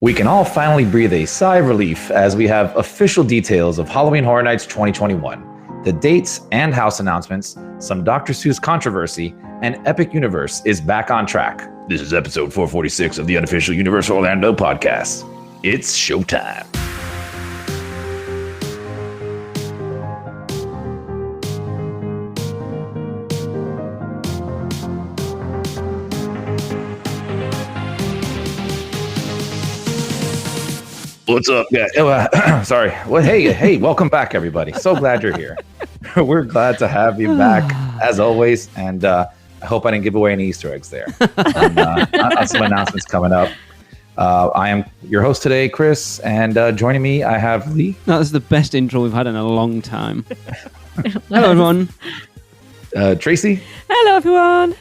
We can all finally breathe a sigh of relief as we have official details of Halloween Horror Nights 2021. The dates and house announcements, some Dr. Seuss controversy, and Epic Universe is back on track. This is episode 446 of the unofficial Universal Orlando podcast. It's showtime. What's up, guys? Sorry. Well, hey, welcome back, everybody. So glad you're here. We're glad to have you back, as always. And I hope I didn't give away any Easter eggs there. Some announcements coming up. I am your host today, Chris, and joining me, I have Lee. That's the best intro we've had in a long time. Hello, everyone. Tracy. Hello, everyone.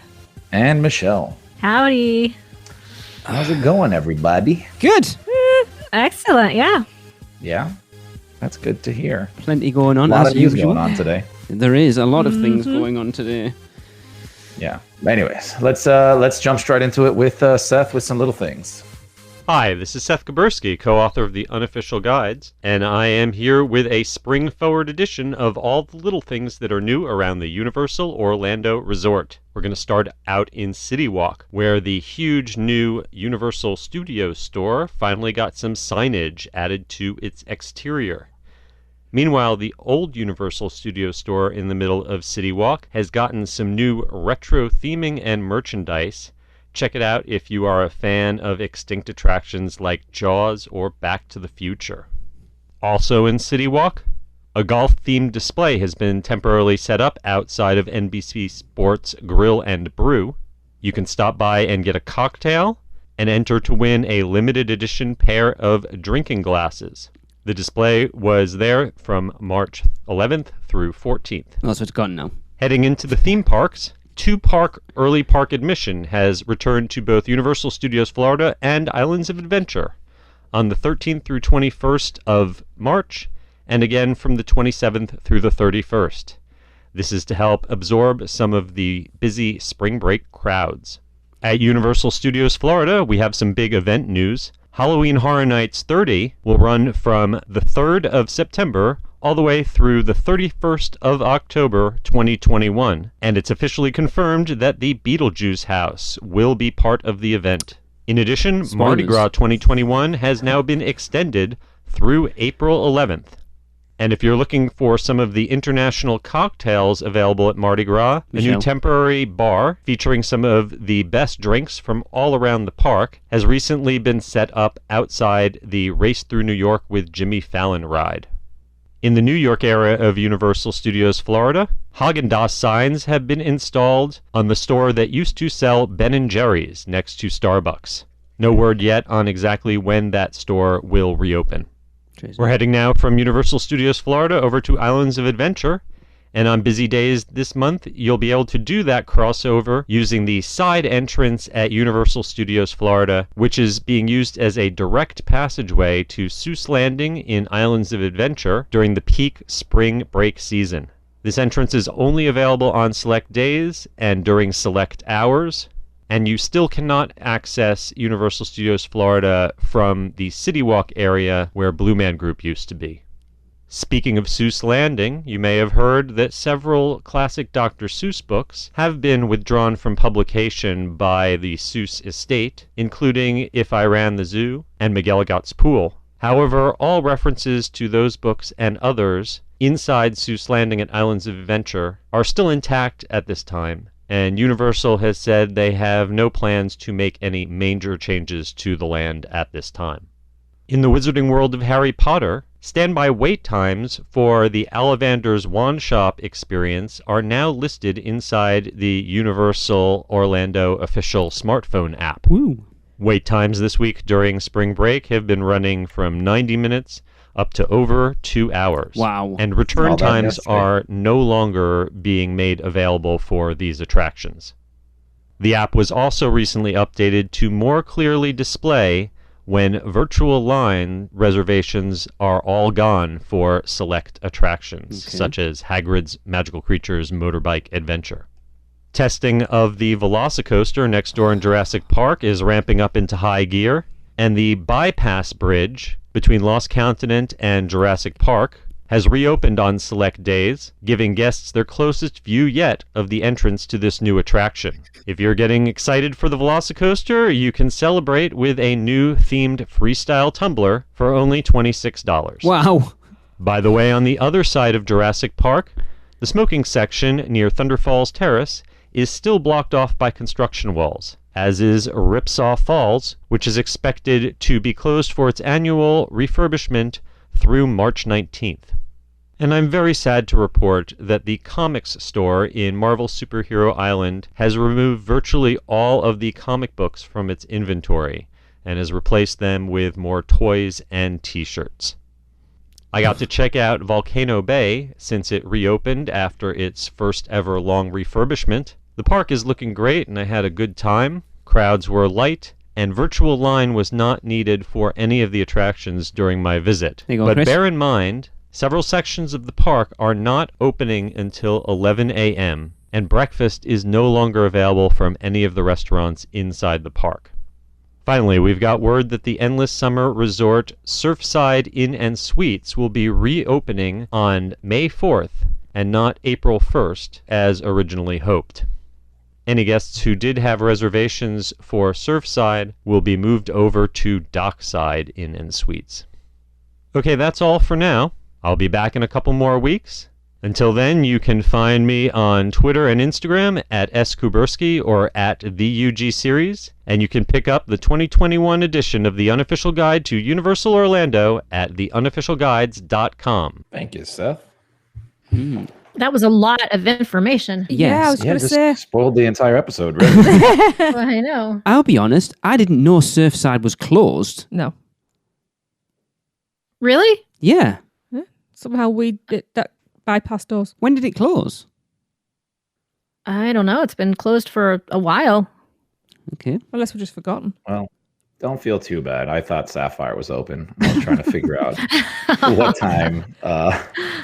And Michelle. Howdy. How's it going, everybody? Good. Excellent, yeah. Yeah, that's good to hear. Plenty going on. A lot as of news usual. going on today. There is a lot of things going on today. Yeah. Anyways, let's jump straight into it with Seth with some little things. Hi, this is Seth Kabursky, co-author of the Unofficial Guides, and I am here with a spring-forward edition of all the little things that are new around the Universal Orlando Resort. We're going to start out in City Walk, where the huge new Universal Studios store finally got some signage added to its exterior. Meanwhile, the old Universal Studios store in the middle of City Walk has gotten some new retro theming and merchandise. Check it out if you are a fan of extinct attractions like Jaws or Back to the Future. Also in City Walk, a golf-themed display has been temporarily set up outside of NBC Sports Grill and Brew. You can stop by and get a cocktail and enter to win a limited edition pair of drinking glasses. The display was there from March 11th through 14th. That's what's gone now. Heading into the theme parks, two-park early park admission has returned to both Universal Studios Florida and Islands of Adventure on the 13th through 21st of March, and again from the 27th through the 31st. This is to help absorb some of the busy spring break crowds. At Universal Studios Florida, we have some big event news. Halloween Horror Nights 30 will run from the 3rd of September all the way through the 31st of October 2021, and it's officially confirmed that the Beetlejuice house will be part of the event. In addition, Mardi Gras 2021 has now been extended through April 11th. And if you're looking for some of the international cocktails available at Mardi Gras, a new temporary bar featuring some of the best drinks from all around the park has recently been set up outside the Race Through New York with Jimmy Fallon ride. In the New York area of Universal Studios Florida, Haagen-Dazs signs have been installed on the store that used to sell Ben & Jerry's next to Starbucks. No word yet on exactly when that store will reopen. We're heading now from Universal Studios Florida over to Islands of Adventure, and on busy days this month, you'll be able to do that crossover using the side entrance at Universal Studios Florida, which is being used as a direct passageway to Seuss Landing in Islands of Adventure during the peak spring break season. This entrance is only available on select days and during select hours, and you still cannot access Universal Studios Florida from the City Walk area where Blue Man Group used to be. Speaking of Seuss Landing, you may have heard that several classic Dr. Seuss books have been withdrawn from publication by the Seuss estate, including If I Ran the Zoo and McGilligot's Pool. However, all references to those books and others inside Seuss Landing at Islands of Adventure are still intact at this time, and Universal has said they have no plans to make any major changes to the land at this time. In the Wizarding World of Harry Potter, standby wait times for the Ollivander's Wand Shop experience are now listed inside the Universal Orlando official smartphone app. Woo. Wait times this week during spring break have been running from 90 minutes up to over 2 hours. Wow. And return times are no longer being made available for these attractions. The app was also recently updated to more clearly display when virtual line reservations are all gone for select attractions, such as Hagrid's Magical Creatures Motorbike Adventure. Testing of the Velocicoaster next door in Jurassic Park is ramping up into high gear. And the bypass bridge between Lost Continent and Jurassic Park has reopened on select days, giving guests their closest view yet of the entrance to this new attraction. If you're getting excited for the Velocicoaster, you can celebrate with a new themed freestyle tumbler for only $26. Wow. By the way, on the other side of Jurassic Park, the smoking section near Thunder Falls Terrace is still blocked off by construction walls, as is Ripsaw Falls, which is expected to be closed for its annual refurbishment through March 19th. And I'm very sad to report that the comics store in Marvel Superhero Island has removed virtually all of the comic books from its inventory and has replaced them with more toys and t-shirts. I got to check out Volcano Bay since it reopened after its first ever long refurbishment. The park is looking great and I had a good time. Crowds were light and virtual line was not needed for any of the attractions during my visit. There you go, But Chris. bear in mind, several sections of the park are not opening until 11 a.m., and breakfast is no longer available from any of the restaurants inside the park. Finally, we've got word that the Endless Summer Resort Surfside Inn and Suites will be reopening on May 4th and not April 1st, as originally hoped. Any guests who did have reservations for Surfside will be moved over to Dockside Inn and Suites. Okay, that's all for now. I'll be back in a couple more weeks. Until then, you can find me on Twitter and Instagram at @skuberski or at @theugseries, and you can pick up the 2021 edition of the Unofficial Guide to Universal Orlando at theunofficialguides.com. Thank you, Seth. That was a lot of information. Yes. I was going to just say. spoiled the entire episode, really. Well, I know. I'll be honest, I didn't know Surfside was closed. No. Really? Yeah. Somehow that bypassed us. When did it close? I don't know. It's been closed for a while. Okay. Unless we've just forgotten. Well, don't feel too bad. I thought Sapphire was open. I was trying to figure out what time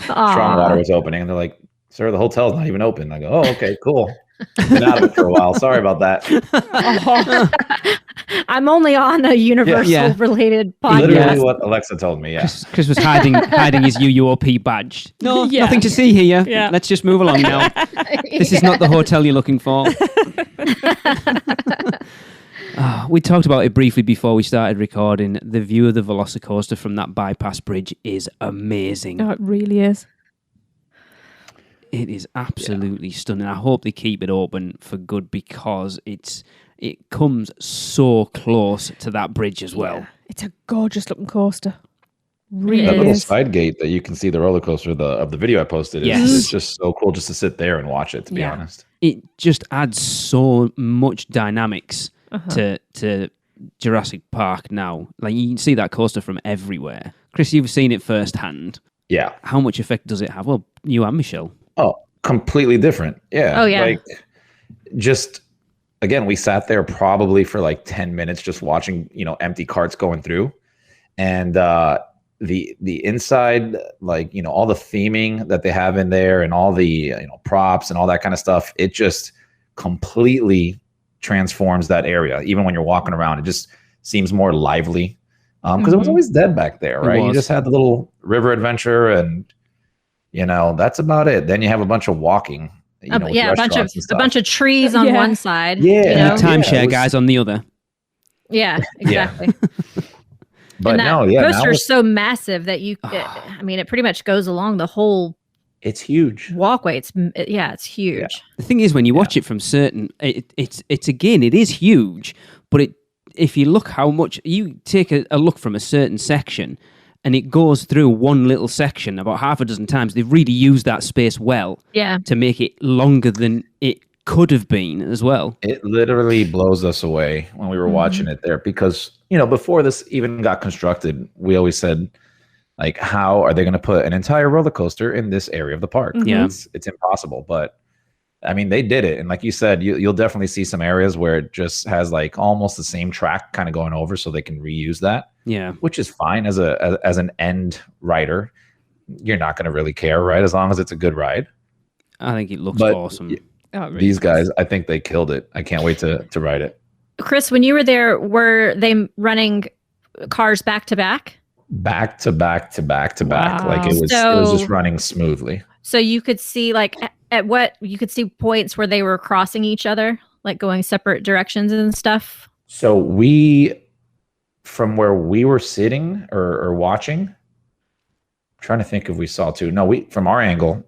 Strongwater was opening. And they're like, sir, the hotel's not even open. I go, oh, okay, cool. Been out of it for a while. Sorry about that. I'm only on a Universal-related podcast. Literally what Alexa told me, yeah. Chris was hiding his UUOP badge. No, Yeah. nothing to see here. Yeah. Let's just move along now. This is not the hotel you're looking for. We talked about it briefly before we started recording. The view of the Velocicoaster from that bypass bridge is amazing. Oh, it really is. It is absolutely stunning. I hope they keep it open for good because it comes so close to that bridge as well. Yeah. It's a gorgeous looking coaster. Really That little is. side gate that you can see the roller coaster of the video I posted is Yes. it's just so cool just to sit there and watch it, to be Yeah. honest. It just adds so much dynamics to Jurassic Park now. Like you can see that coaster from everywhere. Chris, you've seen it firsthand. Yeah. How much effect does it have? Well, you and Michelle. Oh, completely different. Yeah. Oh, yeah. Like, just, again, we sat there probably for like 10 minutes just watching, empty carts going through. And the inside, like, all the theming that they have in there and all the, props and all that kind of stuff, it just completely transforms that area. Even when you're walking around, it just seems more lively. Because it was always dead back there, It right? You was. just had the little river adventure and, that's about it. Then you have a bunch of walking. With a bunch of restaurants and stuff. a bunch of trees on Yeah. one side. Yeah. Timeshare it was- guys on the other. Yeah, exactly. But and that no, yeah, now coaster's it's, so massive that it pretty much goes along the whole it's huge. walkway. It's huge. The thing is, when you watch it from certain, it's again, it is huge, but if you look how much, you take a look from a certain section and it goes through one little section about half a dozen times, they've really used that space well Yeah. to make it longer than it could have been as well. It literally blows us away when we were watching it there because, before this even got constructed, we always said, like, how are they going to put an entire roller coaster in this area of the park? Yeah. It's impossible. But I mean, they did it. And like you said, you'll definitely see some areas where it just has like almost the same track kind of going over so they can reuse that, Yeah. which is fine as an end rider. You're not going to really care, right? As long as it's a good ride. I think it looks But awesome. Oh, it really These is. guys, I think they killed it. I can't wait to ride it. Chris, when you were there, were they running cars back to back? Back to back to back to back. Wow. Like it was just running smoothly. So you could see like at what you could see points where they were crossing each other, like going separate directions and stuff. So from where we were sitting or watching, I'm trying to think if we saw two. No, from our angle,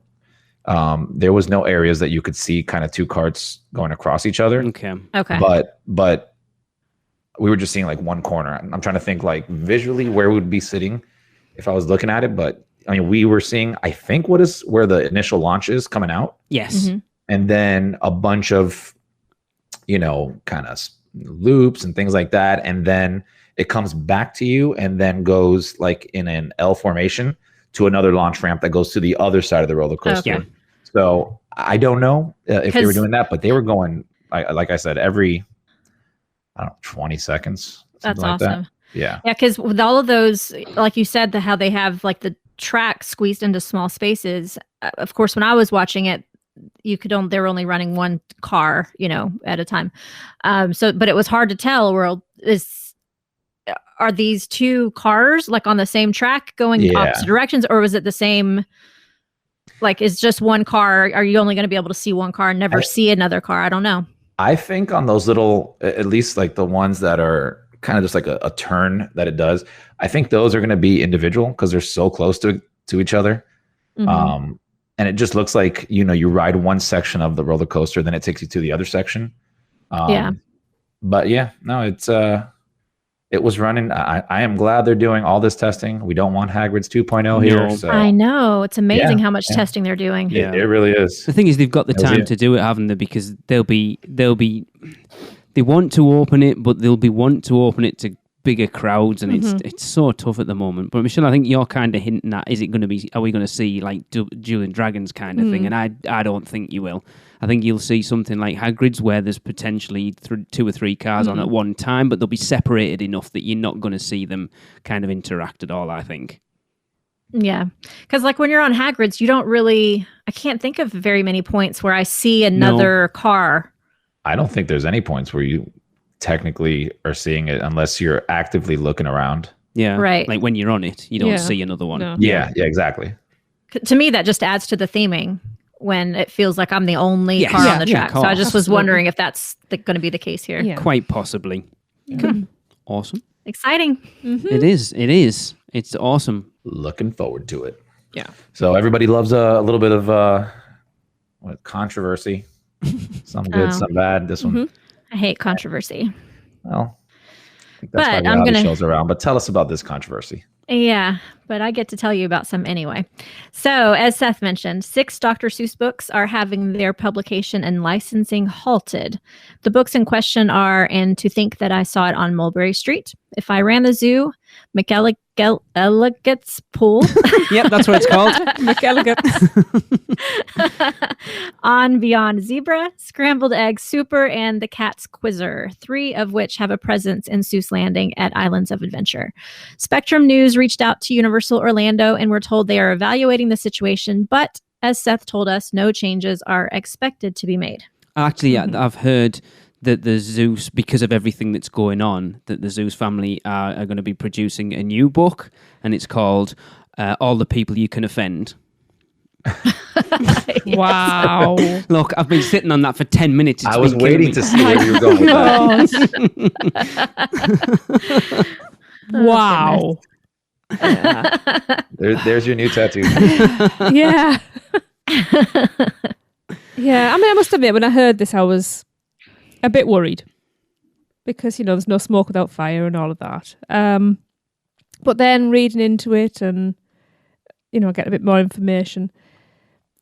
there was no areas that you could see kind of two carts going across each other. Okay. But we were just seeing like one corner. I'm trying to think like visually where we would be sitting if I was looking at it. But I mean, we were seeing, I think, where the initial launch is coming out. Yes. Mhm. And then a bunch of, kind of loops and things like that. And then it comes back to you and then goes like in an L formation to another launch ramp that goes to the other side of the roller coaster. Okay. So I don't know if they were doing that, but they were going, like I said, every, 20 seconds. That's like awesome. That. Yeah. Yeah, because with all of those, like you said, how they have like the track squeezed into small spaces. Of course, when I was watching it, they were only running one car, at a time. But it was hard to tell. Are these two cars like on the same track going opposite directions, or was it the same? Like, is just one car? Are you only going to be able to see one car and never see another car? I don't know. I think on those little, at least like the ones that are kind of just like a turn that it does, I think those are going to be individual because they're so close to each other. Mm-hmm. And it just looks like, you ride one section of the roller coaster, then it takes you to the other section. But yeah, no, it was running. I am glad they're doing all this testing. We don't want Hagrid's 2.0 here. So. I know. It's amazing how much testing they're doing. Yeah. It really is. The thing is, they've got the time to do it, haven't they? Because they want to open it, but they'll be want to open it to bigger crowds, and it's so tough at the moment. But Michelle, I think you're kind of hinting at, are we going to see like Dueling Dragons kind of thing? And I don't think you will. I think you'll see something like Hagrid's where there's potentially 2 or 3 cars on at one time, but they'll be separated enough that you're not going to see them kind of interact at all, I think. Yeah. Because like when you're on Hagrid's, I can't think of very many points where I see another car. I don't think there's any points where you technically are seeing it unless you're actively looking around. Yeah. Right. Like when you're on it, you don't see another one. No. Yeah, exactly. To me, that just adds to the theming when it feels like I'm the only car on the track. So I just was wondering if that's going to be the case here. Yeah. Quite possibly. Cool. Awesome. Exciting. Mm-hmm. It is. It's awesome. Looking forward to it. Yeah. So everybody loves a little bit of controversy. Some good, some bad. This one. I hate controversy. Well, I think that's But why I'm reality gonna- shows around. But tell us about this controversy. Yeah, but I get to tell you about some anyway. So, as Seth mentioned, 6 Dr. Seuss books are having their publication and licensing halted. The books in question are And to Think That I Saw It on Mulberry Street, If I Ran the Zoo, McElligot's Pool, Yep, that's what it's called. McElligott. On Beyond Zebra, Scrambled Egg Super, and The Cat's Quizzer, 3 of which have a presence in Seuss Landing at Islands of Adventure. Spectrum News reached out to Universal Orlando and were told they are evaluating the situation, but as Seth told us, no changes are expected to be made. Actually, I've heard that the Zeus, because of everything that's going on, that the Zeus family are going to be producing a new book, and it's called All the People You Can Offend. Wow. Look, I've been sitting on that for 10 minutes. It's I was been killing waiting me. to see where you were going with that. Wow. There's your new tattoo. Yeah. Yeah. I mean, I must admit, when I heard this, I was a bit worried because, there's no smoke without fire and all of that. But then reading into it and, get a bit more information,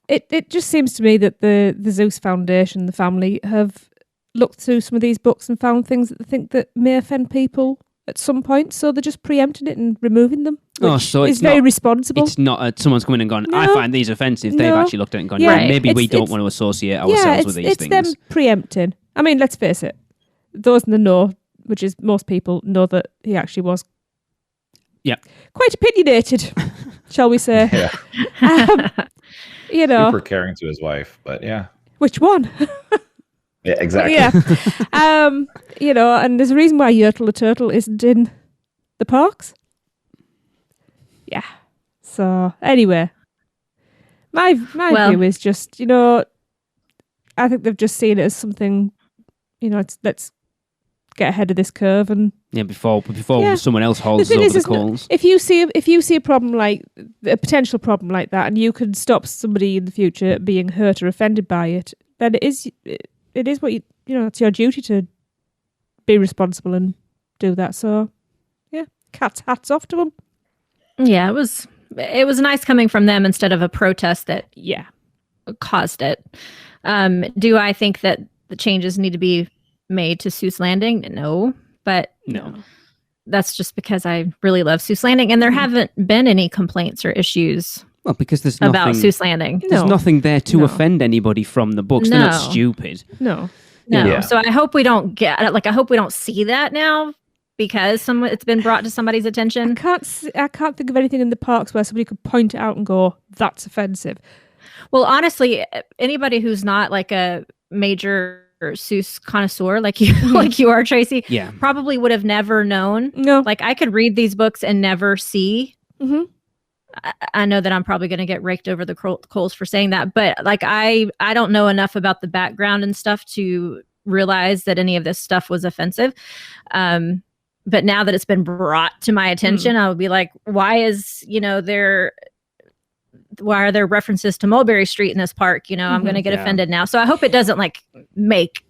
it just seems to me that the Zeus Foundation, the family, have looked through some of these books and found things that they think that may offend people at some point, so they're just preempting it and removing them, which so is it's very not- responsible. It's not someone's coming and gone, I No. find these offensive. They've No. actually looked at it and gone, Yeah, right, maybe we it's- don't want to associate ourselves with these it's things. them preempting. I mean, let's face it. Those in the know, which is most people, know that he actually was quite opinionated, shall we say. Yeah. Super caring to his wife, but yeah. Which one? Yeah, exactly. Yeah. And there's a reason why Yertle the Turtle isn't in the parks. Yeah. So anyway, my view is just, I think they've just seen it as something, let's get ahead of this curve and before Yeah. someone else holds the us thing over is, the coals. if you see a problem like a potential problem like that, and you can stop somebody in the future being hurt or offended by it, then it is what it's your duty to be responsible and do that. So yeah, hats off to them. Yeah, it was nice coming from them instead of a protest that caused it. Do I think that the changes need to be made to Seuss Landing? No, but that's just because I really love Seuss Landing, and there haven't been any complaints or issues. Well, because there's about nothing, Seuss Landing. There's nothing there to offend anybody from the books. They're not stupid. No. Yeah. So I hope we don't I hope we don't see that now because it's been brought to somebody's attention. I can't think of anything in the parks where somebody could point it out and go, "That's offensive." Well, honestly, anybody who's not like a major Seuss connoisseur like you are, Tracy, probably would have never known. No, like I could read these books and never see. Mm-hmm. I know that I'm probably going to get raked over the coals for saying that, but like I don't know enough about the background and stuff to realize that any of this stuff was offensive. But now that it's been brought to my attention, I would be like, why are there references to Mulberry Street in this park? I'm going to get offended now. So I hope it doesn't like make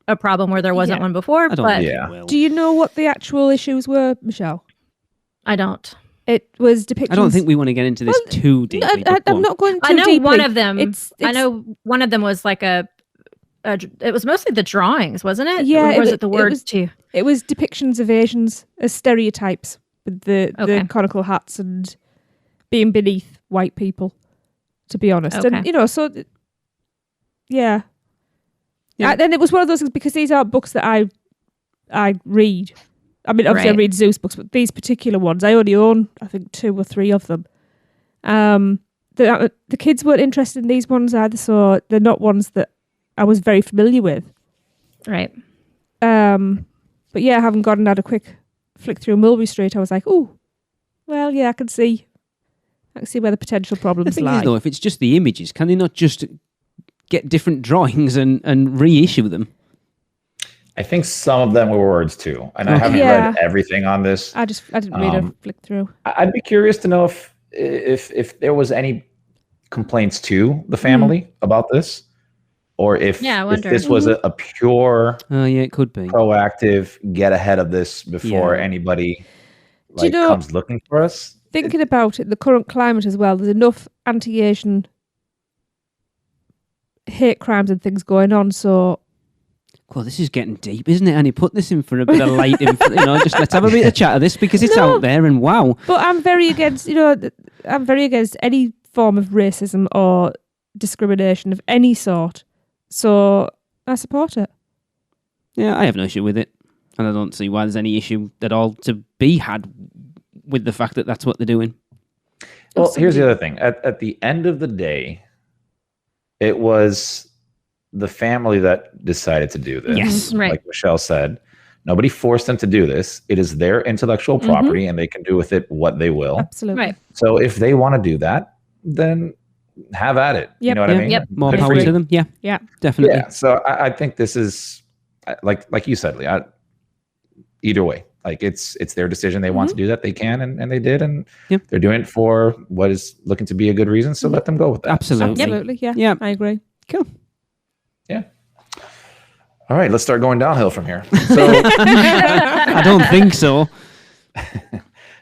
a problem where there wasn't one before. But do you know what the actual issues were, Michelle? I don't. It was depictions. I don't think we want to get into this too deeply. I'm not going too I know deeply. one of them. I know one of them was like it was mostly the drawings, wasn't it? Yeah. Or was it the words too? It was depictions of Asians as stereotypes with the conical hats and being beneath white people, to be honest. Okay. And, so, yeah. And it was one of those things, because these aren't books that I read. I mean, obviously I read Zeus books, but these particular ones, I only own, I think, 2 or 3 of them. The kids weren't interested in these ones either, so they're not ones that I was very familiar with. Right. But yeah, having gone and had a quick flick through Mulberry Street, I was like, oh, well, yeah, I can see where the potential problems the thing lie. is, though, if it's just the images, can they not just get different drawings and reissue them? I think some of them were words too, and I haven't read everything on this. I didn't read a flick through. I'd be curious to know if there was any complaints to the family about this, or if this was a pure, it could be proactive, get ahead of this before anybody comes looking for us. Thinking about it, the current climate as well, there's enough anti-Asian hate crimes and things going on, so... Well, this is getting deep, isn't it? And you put this in for a bit of light, just let's have a bit of chat of this, because it's out there, and wow. But I'm very against, any form of racism or discrimination of any sort, so I support it. Yeah, I have no issue with it, and I don't see why there's any issue at all to be had with the fact that that's what they're doing. Well, here's the other thing. At the end of the day, it was the family that decided to do this. Yes, right. Like Michelle said, nobody forced them to do this. It is their intellectual property, and they can do with it what they will. Absolutely. Right. So if they want to do that, then have at it. You know what I mean? Yep. More Good power for you. to them. Yeah, definitely. Yeah. So I think this is like you said, Lee. Either way, like it's their decision. They want to do that. They can, and they did, and they're doing it for what is looking to be a good reason. So let them go with that. Absolutely. Yeah. I agree. Cool. Yeah. All right, let's start going downhill from here. So I don't think so.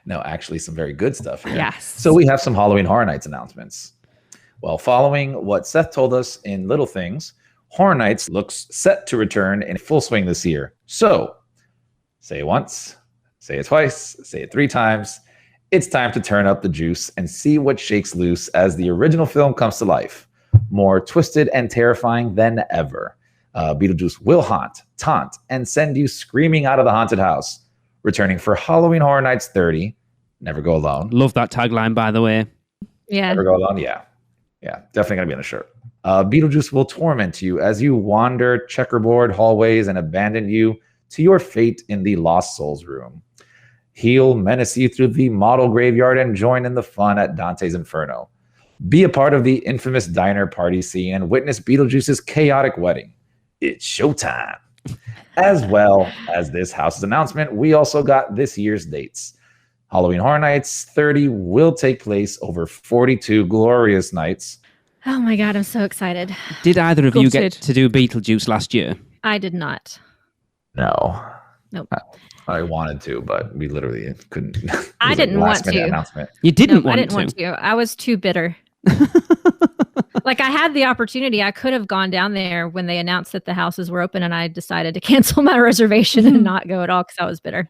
No, actually some very good stuff here. Yes. So we have some Halloween Horror Nights announcements. Well, following what Seth told us in Little Things, Horror Nights looks set to return in full swing this year. So say it once, say it twice, say it 3 times. It's time to turn up the juice and see what shakes loose as the original film comes to life. More twisted and terrifying than ever. Beetlejuice will taunt, and send you screaming out of the haunted house. Returning for Halloween Horror Nights 30. Never go alone. Love that tagline, by the way. Yeah. Never go alone. Yeah. Definitely gonna be on the shirt. Beetlejuice will torment you as you wander checkerboard hallways and abandon you to your fate in the Lost Souls room. He'll menace you through the model graveyard and join in the fun at Dante's Inferno. Be a part of the infamous diner party scene and witness Beetlejuice's chaotic wedding. It's showtime. As well as this house's announcement, we also got this year's dates. Halloween Horror Nights 30 will take place over 42 glorious nights. Oh my God, I'm so excited. Did either of you get Gutted. to do Beetlejuice last year? I did not. No. Nope. I wanted to, but we literally couldn't. I didn't want to. Announcement. You didn't I want didn't to. want to. I was too bitter. Like I had the opportunity. I could have gone down there when they announced that the houses were open, and I decided to cancel my reservation and not go at all because I was bitter.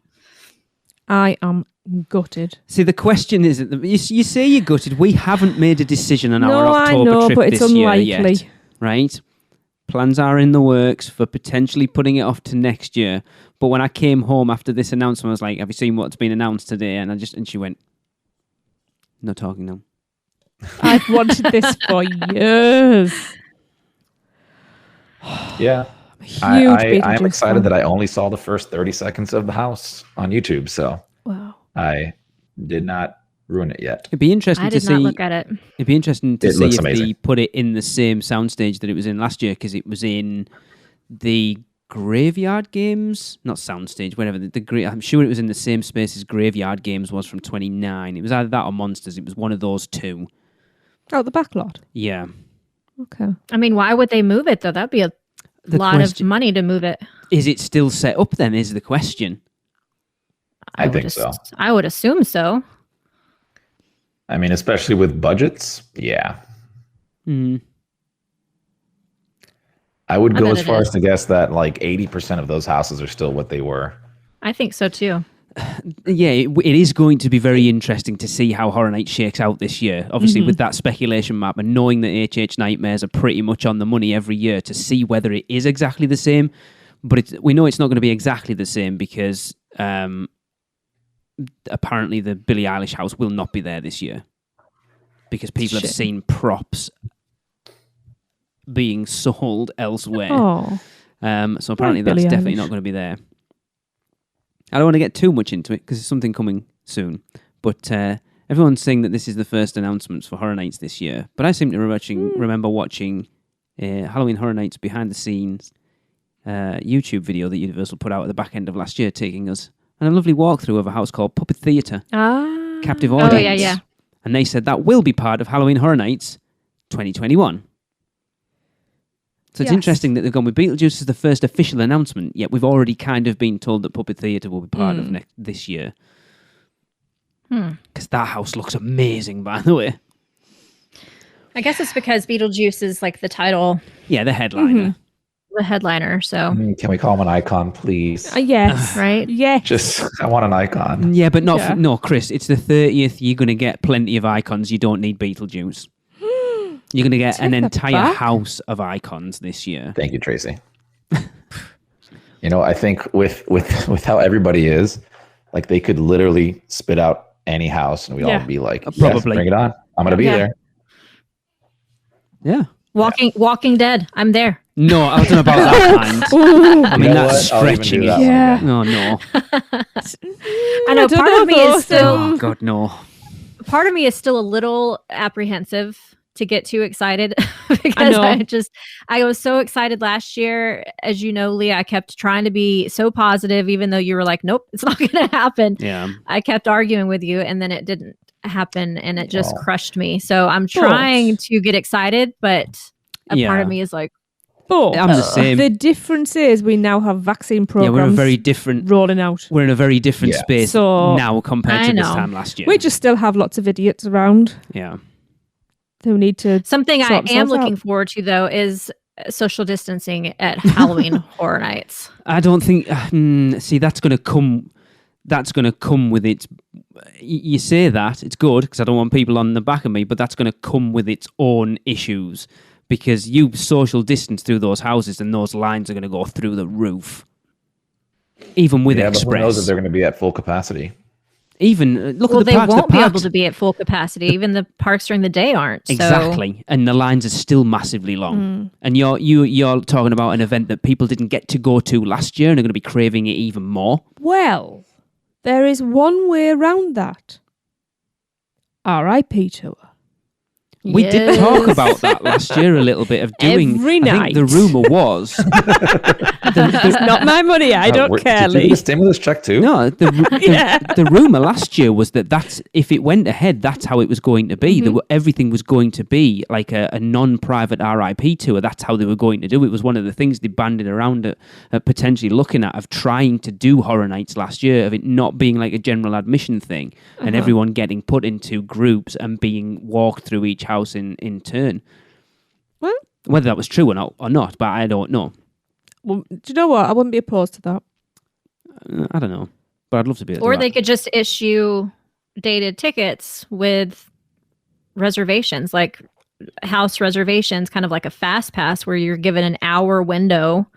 I am gutted. See, the question is, you say you're gutted. We haven't made a decision on our I October know, trip but it's this year unlikely. yet, right? Plans are in the works for potentially putting it off to next year. But when I came home after this announcement, I was like, "Have you seen what's been announced today?" And she went, "No talking now." I've wanted this for years. Yeah. Huge I'm Beetlejuice excited fan. that I only saw the first 30 seconds of the house on YouTube, so Wow. I did not ruin it yet. It'd be interesting I to did not see. look at it. It'd be interesting to It see looks if they amazing. put it in the same soundstage that it was in last year, because it was in the Graveyard Games, not soundstage, whatever. I'm sure it was in the same space as Graveyard Games was from 29. It was either that or Monsters. It was one of those two. Oh, the back lot. Yeah. Okay. I mean, why would they move it though? That'd be a The lot of question- money to move it. Is it still set up then, is the question. I would think so. I would assume so. I mean, especially with budgets, yeah. Mm. I would I go bet as it far is. as to guess that like 80% of those houses are still what they were. I think so too. Yeah, it is going to be very interesting to see how Horror Nights shakes out this year. Obviously, with that speculation map and knowing that HH Nightmares are pretty much on the money every year, to see whether it is exactly the same. But we know it's not going to be exactly the same because apparently the Billie Eilish house will not be there this year because people have Shit. seen props being sold elsewhere. Oh. So apparently that's Billie definitely Eilish. not going to be there. I don't want to get too much into it because there's something coming soon. But everyone's saying that this is the first announcements for Horror Nights this year. But I seem to remember watching Halloween Horror Nights behind the scenes YouTube video that Universal put out at the back end of last year, taking us on a lovely walkthrough of a house called Puppet Theatre, Ah. Captive Oh, Audience. yeah. And they said that will be part of Halloween Horror Nights 2021. So it's Yes. interesting that they've gone with Beetlejuice as the first official announcement, yet we've already kind of been told that Puppet Theatre will be part of this year. Because that house looks amazing, by the way. I guess it's because Beetlejuice is like the title, Yeah, the headliner. the headliner. So, Can we call him an icon, please? Yes. right? Yes. Just, I want an icon. Yeah, but not Yeah. no, Chris. It's the 30th. You're going to get plenty of icons. You don't need Beetlejuice. You're going to get an Take that entire back. house of icons this year. Thank you, Tracy. I think with how everybody is, like they could literally spit out any house and we'd Yeah. all be like, yes, Probably. bring it on. I'm going to be Yeah. there. Yeah. Walking Dead. I'm there. No, I don't know about that kind. Ooh. I mean, You know that's what? I'll even stretching do it. that one. Yeah. No, no. I know. don't Part know of me though, is still Oh, God, no. part of me is still a little apprehensive to get too excited because know. I was so excited last year. As you know, Leah, I kept trying to be so positive, even though you were like, nope, it's not going to happen. Yeah. I kept arguing with you and then it didn't happen and it just Oh. crushed me. So I'm trying to get excited, but a part Yeah. of me is like, But I'm the same. the difference is we now have vaccine Yeah, programs we're in a very different. rolling out. We're in a very different Yeah. space So- now compared I to this know. time last year. We just still have lots of idiots around Yeah. who need to. something I Sort am themselves looking out. forward to though is social distancing at Halloween Horror Nights. I don't think. See, that's going to come. That's going to come with its. You say that it's good because I don't want people on the back of me, but that's going to come with its own issues because you social distance through those houses and those lines are going to go through the roof. Even with Yeah, but who knows if Express, they're going to be at full capacity? even look Well, at the they parks. won't the be parks, able to be at full capacity. Even the parks during the day aren't. So exactly, and the lines are still massively long. And you're talking about an event that people didn't get to go to last year and are going to be craving it even more. Well, there is one way around that. RIP tour. We did Yes. talk about that last year a little bit of doing. Every I night. think the rumor was. It's not my money. I don't care, Did you get Lee. a stimulus check too? No, the rumor last year was that's if it went ahead, that's how it was going to be. Everything was going to be like a non-private RIP tour. That's how they were going to do it. It was one of the things they banded around at potentially looking at of trying to do Horror Nights last year, of it not being like a general admission thing and everyone getting put into groups and being walked through each house in turn. Well, whether that was true or not, but I don't know. Well, do you know what? I wouldn't be opposed to that. I don't know, but I'd love to be able to Or do they that. could just issue dated tickets with reservations, like house reservations, kind of like a fast pass where you're given an hour window.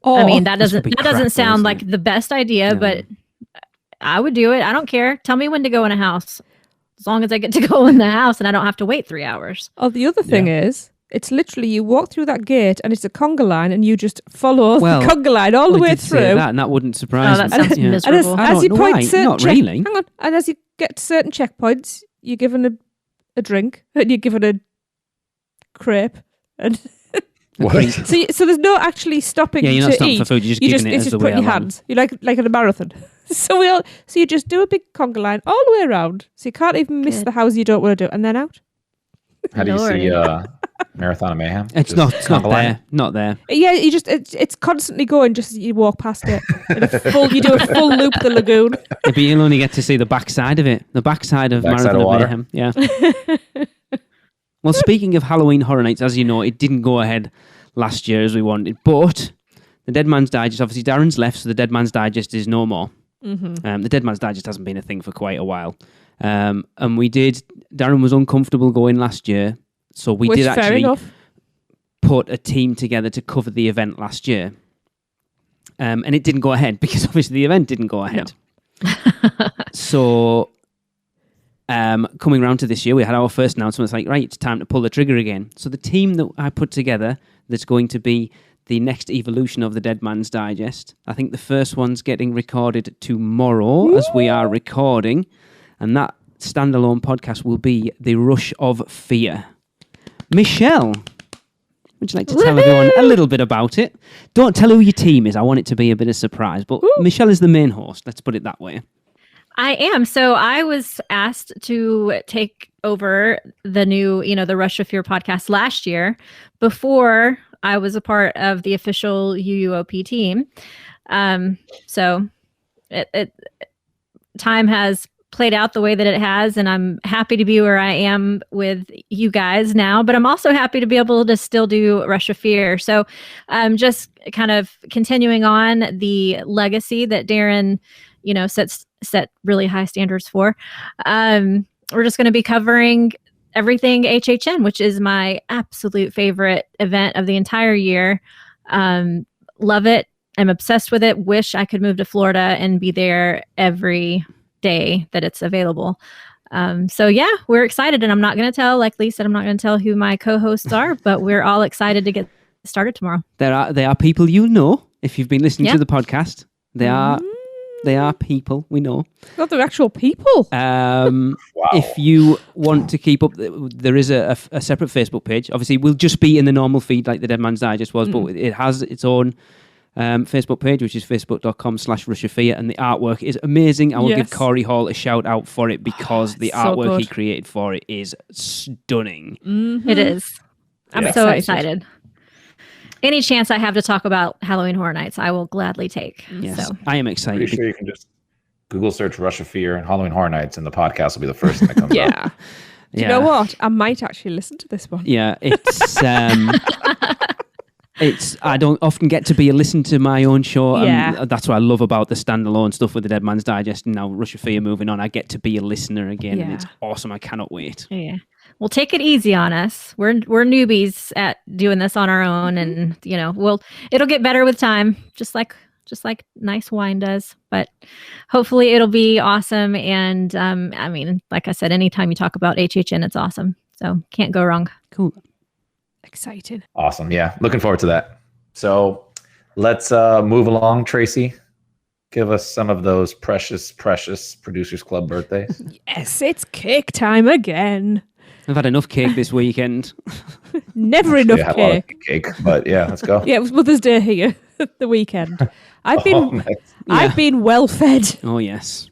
Oh, I mean, that this would doesn't be that crap, doesn't though, sound isn't like it? the best idea, No. but I would do it. I don't care. Tell me when to go in a house. As long as I get to go in the house and I don't have to wait 3 hours. Oh, the other thing is, it's literally you walk through that gate and it's a conga line and you just follow Well, the conga line all the We way did say through. that, and that wouldn't surprise Oh, that me. sounds Yeah. miserable. And I as you don't know point why. certain Not really. hang on, and as you get to certain checkpoints, you're given a drink and you're given a crepe, and What? so there's no actually stopping Yeah, you're not to stopping eat. for food. You're just You giving just it it's as just the way putting your along. hands. You like in a marathon. So you just do a big conga line all the way around, so you can't even miss Good. the house you don't want to do, and then out. How do you Lord. see Marathon of Mayhem? It's Just not conga line? there. Not there. Yeah, you just it's constantly going just as you walk past it. And you do a full loop of the lagoon. Yeah, but you'll only get to see the backside of it. The backside of Backside Marathon of of water. Mayhem. Yeah. Well, speaking of Halloween Horror Nights, as you know, it didn't go ahead last year as we wanted, but the Dead Man's Digest, obviously Darren's left, so the Dead Man's Digest is no more. The Dead Man's Digest hasn't been a thing for quite a while. And Darren was uncomfortable going last year, so we Which, did fair actually enough. put a team together to cover the event last year. And it didn't go ahead because obviously the event didn't go ahead. So coming round to this year, we had our first announcement. It's like, right, it's time to pull the trigger again. So the team that I put together that's going to be the next evolution of the Dead Man's Digest, I think the first one's getting recorded tomorrow as we are recording. And that standalone podcast will be The Rush of Fear. Michelle, would you like to tell everyone a little bit about it? Don't tell who your team is. I want it to be a bit of surprise. But Michelle is the main host. Let's put it that way. I am. So I was asked to take over the new, the Rush of Fear podcast last year before I was a part of the official UUOP team. So time has played out the way that it has, and I'm happy to be where I am with you guys now, but I'm also happy to be able to still do Rush of Fear. So just kind of continuing on the legacy that Darren, set really high standards for. We're just going to be covering everything HHN, which is my absolute favorite event of the entire year. Love it. I'm obsessed with it. Wish I could move to Florida and be there every day that it's available. So yeah, we're excited, and I'm not going to tell, like Lee said, I'm not going to tell who my co-hosts are, but we're all excited to get started tomorrow. They are people you know if you've been listening Yeah. to the podcast. They are people we know. Not the actual people. Wow. If you want to keep up, there is a separate Facebook page. Obviously, we'll just be in the normal feed like the Dead Man's Digest was, but it has its own Facebook page, which is facebook.com/rushofear, and the artwork is amazing. I will give Yes. Corey Hall a shout out for it because the So artwork he good. created for it is stunning. It is. I'm Yeah. so Excited. excited. Any chance I have to talk about Halloween Horror Nights, I will gladly take. Yes, So I am Pretty excited. sure you can just Google search Rush of Fear and Halloween Horror Nights, and the podcast will be the first thing that comes up. Yeah. Do you know what? I might actually listen to this one. Yeah, it's I don't often get to listen to my own show. Yeah. That's what I love about the standalone stuff with the Dead Man's Digest and now Rush of Fear moving on. I get to be a listener again, and Yeah. it's awesome. I cannot wait. yeah. Well, take it easy on us. We're newbies at doing this on our own, and it'll get better with time, just like nice wine does. But hopefully, it'll be awesome. And like I said, anytime you talk about HHN, it's awesome. So can't go wrong. Cool. Exciting. Awesome. Yeah. Looking forward to that. So let's move along, Tracy. give us some of those precious Producers Club birthdays? Yes, it's cake time again. I've had enough cake this weekend. Never enough Yeah, I had a lot of cake. cake, but yeah, let's go. Yeah, it was Mother's Day here, the weekend. I've been Nice. I've been well fed. Oh, yes.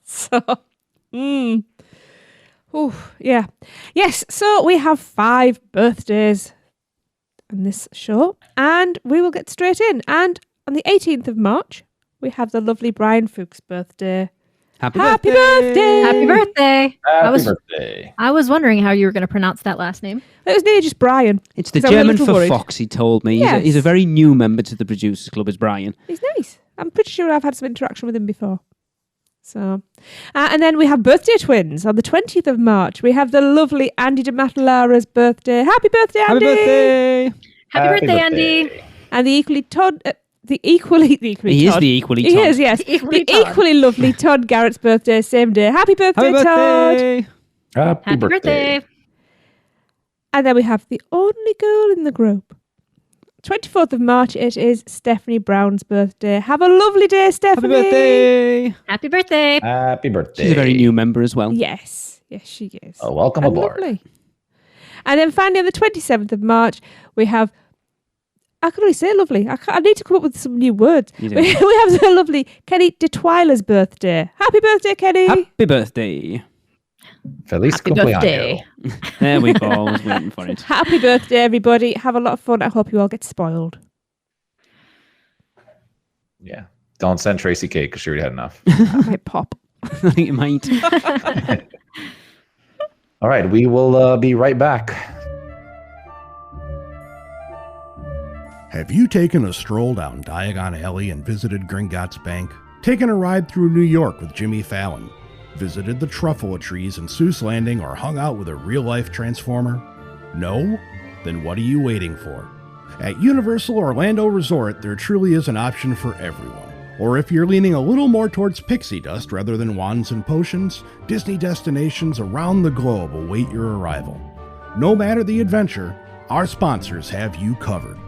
So, yeah. Yes, so we have 5 birthdays on this show, and we will get straight in. And on the 18th of March, we have the lovely Brian Fuchs' birthday. Happy Happy birthday! Happy birthday! Happy birthday. I was wondering how you were going to pronounce that last name. It was nearly just Brian. It's the 'Cause I was a German little for worried. Fox, he told me. Yes. He's a very new member to the Producers Club, is Brian. He's nice. I'm pretty sure I've had some interaction with him before. So, and then we have birthday twins on the 20th of March. We have the lovely Andy DeMatalara's birthday. Happy birthday, Andy! Happy birthday! Happy birthday, Andy! And the equally Todd, the equally He is Todd. the equally He Todd. is, yes. Equally The Todd. equally lovely Todd Garrett's birthday, same day. Happy birthday, Happy Todd! birthday! Happy Happy birthday. birthday! And then we have the only girl in the group. 24th of March, it is Stephanie Brown's birthday. Have a lovely day, Happy Stephanie. birthday! Happy birthday! Happy birthday. She's a very new member as well. Yes, she is. Oh, welcome And aboard. lovely. And then finally on the 27th of March, we have, I can only say lovely. I need to come up with some new words. You do. We have the lovely Kenny DeTwyler's birthday. Happy birthday, Kenny. Happy birthday! Feliz Happy cumpleaños. birthday. There we go. I was waiting for it. Happy birthday, everybody. Have a lot of fun. I hope you all get spoiled. Yeah. Don't send Tracy cake because she already had enough. I might pop. I think it might. All right. We will be right back. Have you taken a stroll down Diagon Alley and visited Gringotts Bank? Taken a ride through New York with Jimmy Fallon? Visited the Truffalo trees in Seuss Landing or hung out with a real-life Transformer? No? Then what are you waiting for? At Universal Orlando Resort, there truly is an option for everyone. Or if you're leaning a little more towards pixie dust rather than wands and potions, Disney destinations around the globe await your arrival. No matter the adventure, our sponsors have you covered.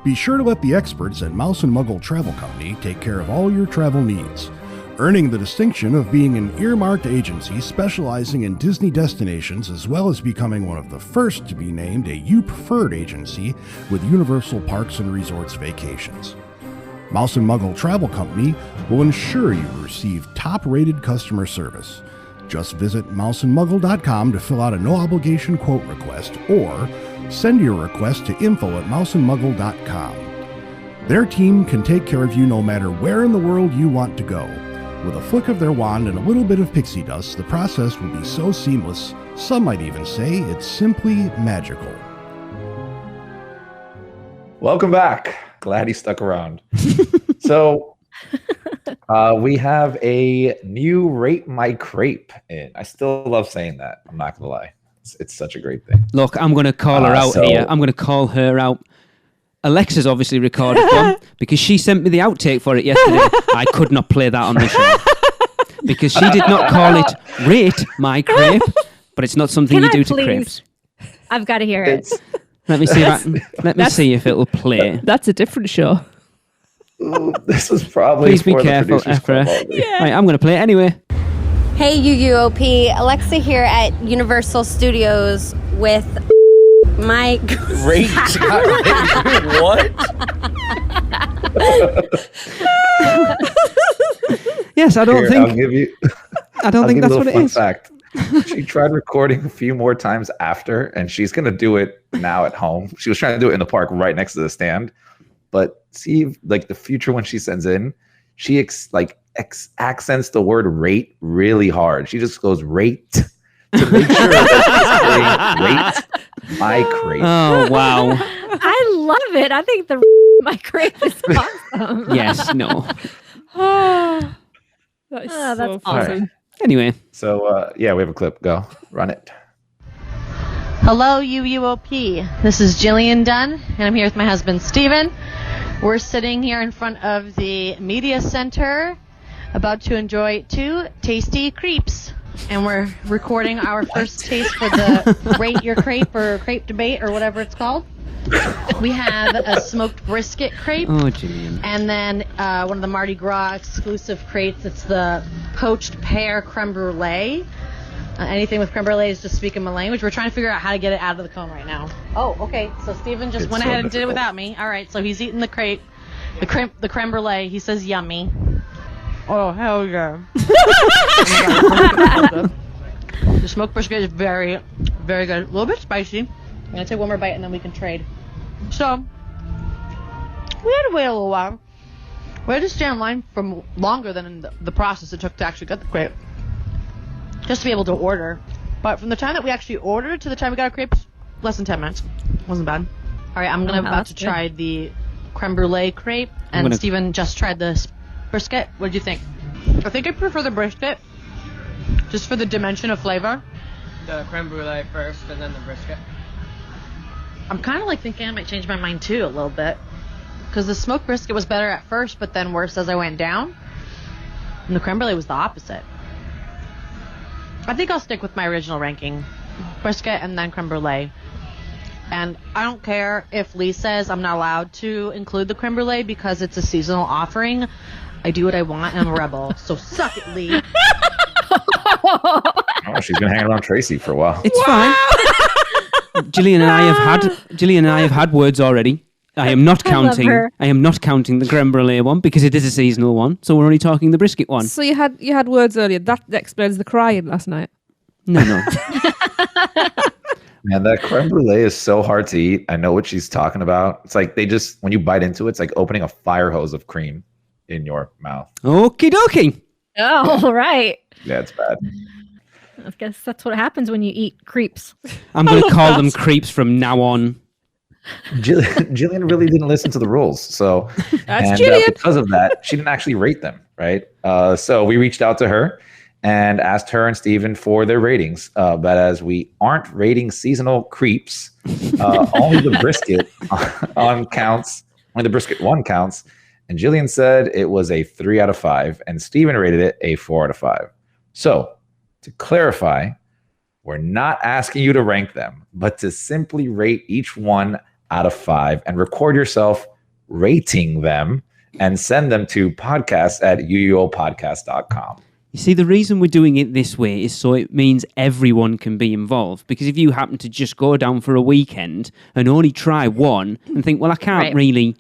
Be sure to let the experts at Mouse Muggle Travel Company take care of all your travel needs, earning the distinction of being an earmarked agency specializing in Disney destinations, as well as becoming one of the first to be named a U Preferred agency with Universal Parks and Resorts Vacations. Mouse Muggle Travel Company will ensure you receive top-rated customer service. Just visit mouseandmuggle.com to fill out a no-obligation quote request, or send your request to info@mouseandmuggle.com. Their team can take care of you no matter where in the world you want to go. With a flick of their wand and a little bit of pixie dust, the process will be so seamless, some might even say it's simply magical. Welcome back. Glad you stuck around. So we have a new Rate My Crêpe in. I still love saying that. I'm not going to lie. It's such a great thing. Look, I'm going to call her out here. I'm going to call her out. Alexa's obviously recorded one because she sent me the outtake for it yesterday. I could not play that on the show because she did not call it Rate My Crêpe, but it's not something Can you I do to please? crepes. I've got to hear it. Let me see Let me see if it'll play. That's a different show. Ooh, this was probably Please be for the careful, Producers Ephra. Club already. Right, I'm going to play it anyway. Hey UUOP, Alexa here at Universal Studios with my Rate what? Yes, I don't I'll think give you. I don't I'll think give that's you a what little it is. fun fact. She tried recording a few more times after, and she's gonna do it now at home. She was trying to do it in the park right next to the stand, but see, like the future when she sends in, she accents the word "rate" really hard. She just goes "rate" to make sure that it's "rate my crate." Oh wow! I love it. I think the My Crêpe is awesome. Yes, no. That is Oh, so that's funny. awesome. Anyway, So yeah, we have a clip. Go run it. Hello, UUOP. This is Jillian Dunn, and I'm here with my husband, Steven. We're sitting here in front of the media center, about to enjoy 2 tasty crepes. And we're recording our first taste for the Rate Your Crêpe or Crêpe Debate or whatever it's called. We have a smoked brisket crepe. Oh, Gillian. And then one of the Mardi Gras exclusive crepes. It's the poached pear creme brulee. Anything with creme brulee is just speaking my language. We're trying to figure out how to get it out of the cone right now. Oh, okay. So Steven just went ahead and did it without me. All right. So he's eating the crepe, the creme brulee. He says yummy. Oh, hell yeah. The smoked brisket is very, very good. A little bit spicy. I'm going to take one more bite and then we can trade. So, we had to wait a little while. We had to stay in line for longer than the process it took to actually get the crepe. Just to be able to order. But from the time that we actually ordered to the time we got our crepes, less than 10 minutes. Wasn't bad. All right, I'm about to try the creme brulee crepe. And Steven just tried the brisket. What did you think? I think I prefer the brisket. Just for the dimension of flavor. The creme brulee first and then the brisket. I'm kind of like thinking I might change my mind too a little bit. Because the smoked brisket was better at first, but then worse as I went down. And the creme brulee was the opposite. I think I'll stick with my original ranking. Brisket and then creme brulee. And I don't care if Lee says I'm not allowed to include the creme brulee because it's a seasonal offering. I do what I want and I'm a rebel. So suck it, Lee. Oh, she's been hanging around Tracy for a while. It's fine. Gillian and I have had words already. I am not counting the creme brulee one because it is a seasonal one. So we're only talking the brisket one. So you had words earlier. That explains the crying last night. No. Man, that creme brulee is so hard to eat. I know what she's talking about. It's like when you bite into it, it's like opening a fire hose of cream in your mouth. Okie dokie. Oh, right. Yeah, it's bad. I guess that's what happens when you eat creeps. I'm going to call them creeps from now on. Gillian really didn't listen to the rules. So because of that, she didn't actually rate them, right? So we reached out to her and asked her and Steven for their ratings. But as we aren't rating seasonal creeps, only the brisket counts. Only the brisket one counts. And Gillian said it was a 3 out of 5, and Steven rated it a 4 out of 5. So, to clarify, we're not asking you to rank them, but to simply rate each one out of 5 and record yourself rating them and send them to podcast@uuopodcast.com. You see, the reason we're doing it this way is so it means everyone can be involved. Because if you happen to just go down for a weekend and only try one and think, well, I can't really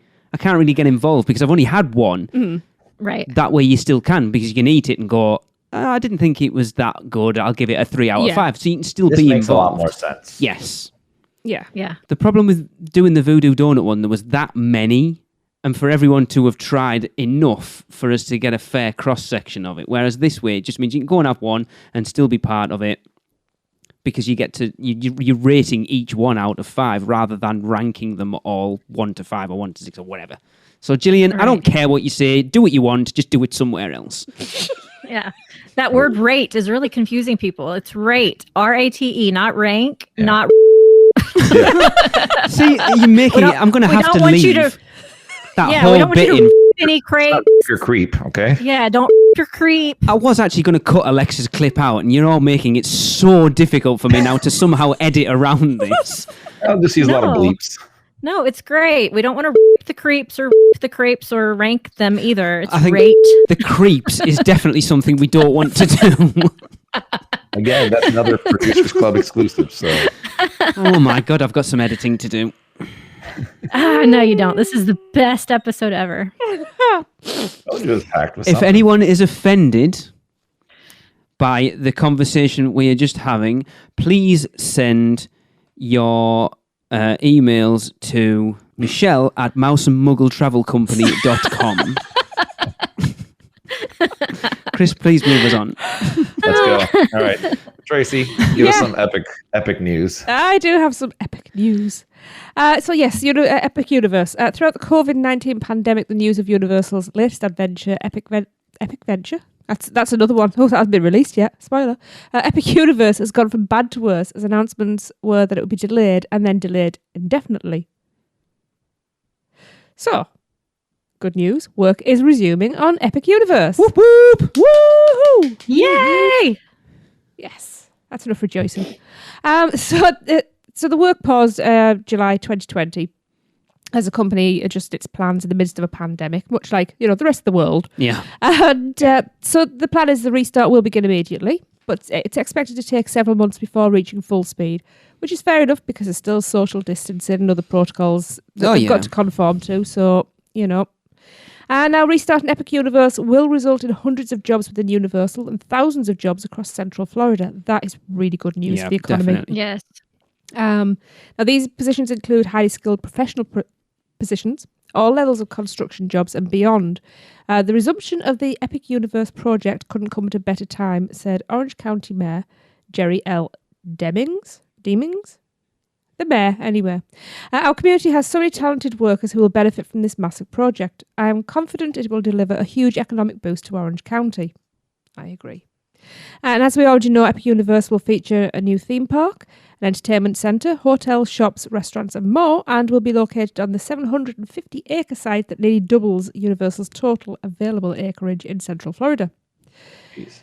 get involved because I've only had one. Mm-hmm. Right. That way you still can, because you can eat it and go, I didn't think it was that good. I'll give it a 3 out of 5. So you can still be involved. This makes a lot more sense. Yes. Yeah. The problem with doing the Voodoo Donut one, there was that many, and for everyone to have tried enough for us to get a fair cross-section of it. Whereas this way, it just means you can go and have one and still be part of it, because you get to you're rating each one out of 5 rather than ranking them all 1 to 5 or 1 to 6 or whatever. So Gillian, I don't care what you say. Do what you want. Just do it somewhere else. Yeah. That word rate is really confusing people. It's rate. R-A-T-E, not rank, not... See, you're making it... I'm going to have to leave that whole bit in. Any crepe. Your creep, okay? Yeah, don't your creep. I was actually going to cut Alexa's clip out, and you're all making it so difficult for me now to somehow edit around this. I'll just use a lot of bleeps. No, it's great. We don't want to the creeps or the crepes or rank them either. It's I think rate. The creeps is definitely something we don't want to do. Again, that's another Producers Club exclusive. So. Oh my God, I've got some editing to do. No, you don't. This is the best episode ever. If anyone is offended by the conversation we are just having, please send your emails to michelle@mousemuggletravelcompany.com. Chris, please move us on. Let's go. All right. Tracy, give us some epic news. I do have some epic news. So yes, Epic Universe. Throughout the COVID-19 pandemic, the news of Universal's latest adventure, Epic Venture. That's another one. Oh, that hasn't been released yet. Spoiler. Epic Universe has gone from bad to worse, as announcements were that it would be delayed and then delayed indefinitely. So, good news. Work is resuming on Epic Universe. Whoop whoop! Woohoo! Yay! Yes, that's enough rejoicing. So So the work paused July 2020 as the company adjusted its plans in the midst of a pandemic, much like, the rest of the world. Yeah. And so the plan is the restart will begin immediately, but it's expected to take several months before reaching full speed, which is fair enough because there's still social distancing and other protocols that they've got to conform to. So, And now restarting Epic Universe will result in hundreds of jobs within Universal and thousands of jobs across Central Florida. That is really good news for the economy. Definitely. Yes. Now, these positions include highly skilled professional positions, all levels of construction jobs and beyond. The resumption of the Epic Universe project couldn't come at a better time, said Orange County Mayor Jerry L. Demings? The mayor, anyway. Our community has so many talented workers who will benefit from this massive project. I am confident it will deliver a huge economic boost to Orange County. I agree. And as we already know, Epic Universe will feature a new theme park, an entertainment centre, hotels, shops, restaurants and more, and will be located on the 750-acre site that nearly doubles Universal's total available acreage in Central Florida. Jeez.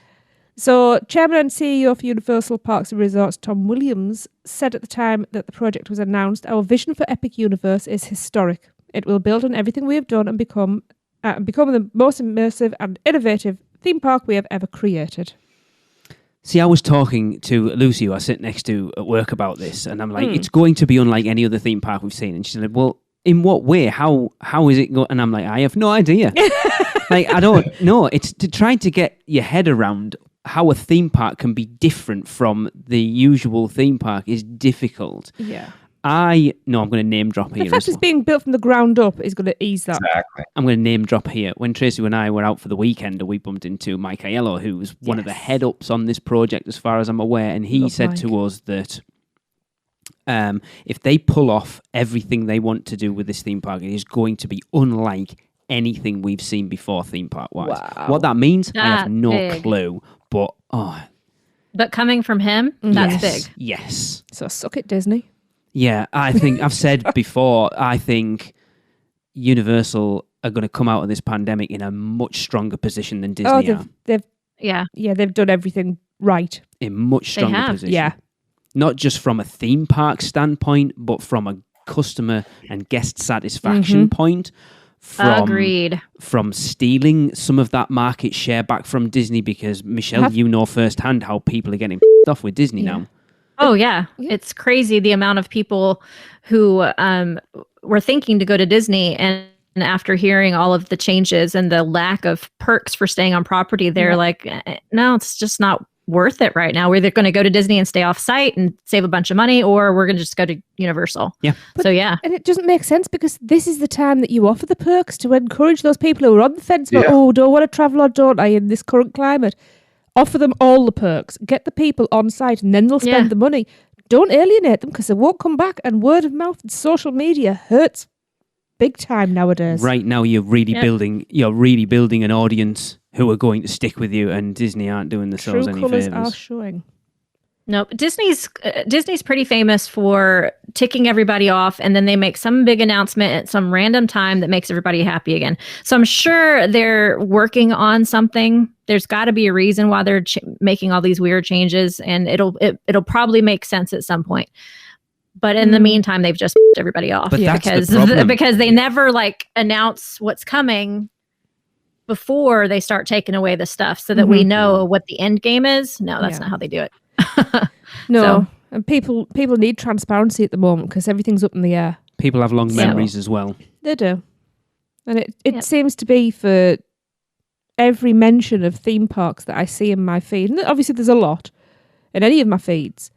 So, Chairman and CEO of Universal Parks and Resorts, Tom Williams, said at the time that the project was announced, "Our vision for Epic Universe is historic. It will build on everything we have done and become the most immersive and innovative theme park we have ever created." See, I was talking to Lucy, who I sit next to at work, about this, and I'm like, it's going to be unlike any other theme park we've seen. And she said, well, in what way? How is it going? And I'm like, I have no idea. I don't know. It's to try to get your head around how a theme park can be different from the usual theme park is difficult. Yeah. I'm going to name drop here. The fact it's being built from the ground up is going to ease that. Exactly. I'm going to name drop here. When Tracy and I were out for the weekend, we bumped into Mike Aiello, who was one of the head-ups on this project, as far as I'm aware, and he said to us that if they pull off everything they want to do with this theme park, it is going to be unlike anything we've seen before theme park-wise. Wow. What that means, I have no clue, but... But coming from him, that's big. Yes. So suck it, Disney. Yeah, I think I've said before, I think Universal are going to come out of this pandemic in a much stronger position than Disney are. They've done everything right. In much stronger position. Yeah. Not just from a theme park standpoint, but from a customer and guest satisfaction point. Agreed. From stealing some of that market share back from Disney, because Michelle, you know firsthand how people are getting off with Disney now. Oh, yeah. It's crazy the amount of people who were thinking to go to Disney, and after hearing all of the changes and the lack of perks for staying on property, they're like, no, it's just not worth it right now. We're either going to go to Disney and stay off site and save a bunch of money, or we're going to just go to Universal. Yeah. And it doesn't make sense, because this is the time that you offer the perks to encourage those people who are on the fence about, don't want to travel or don't I in this current climate. Offer them all the perks, get the people on site, and then they'll spend the money. Don't alienate them, because they won't come back, and word of mouth and social media hurts big time nowadays. Right now, you're really building an audience who are going to stick with you, and Disney aren't doing themselves any favors. True colours are showing. Nope. Disney's pretty famous for ticking everybody off, and then they make some big announcement at some random time that makes everybody happy again. So I'm sure they're working on something. There's got to be a reason why they're making all these weird changes, and it'll probably make sense at some point. But in the meantime, they've just everybody off because they never announce what's coming before they start taking away the stuff, so that we know what the end game is. No, that's not how they do it. No, and people need transparency at the moment, because everything's up in the air. People have long memories as well. They do, and it seems to be for every mention of theme parks that I see in my feed, and obviously there's a lot in any of my feeds.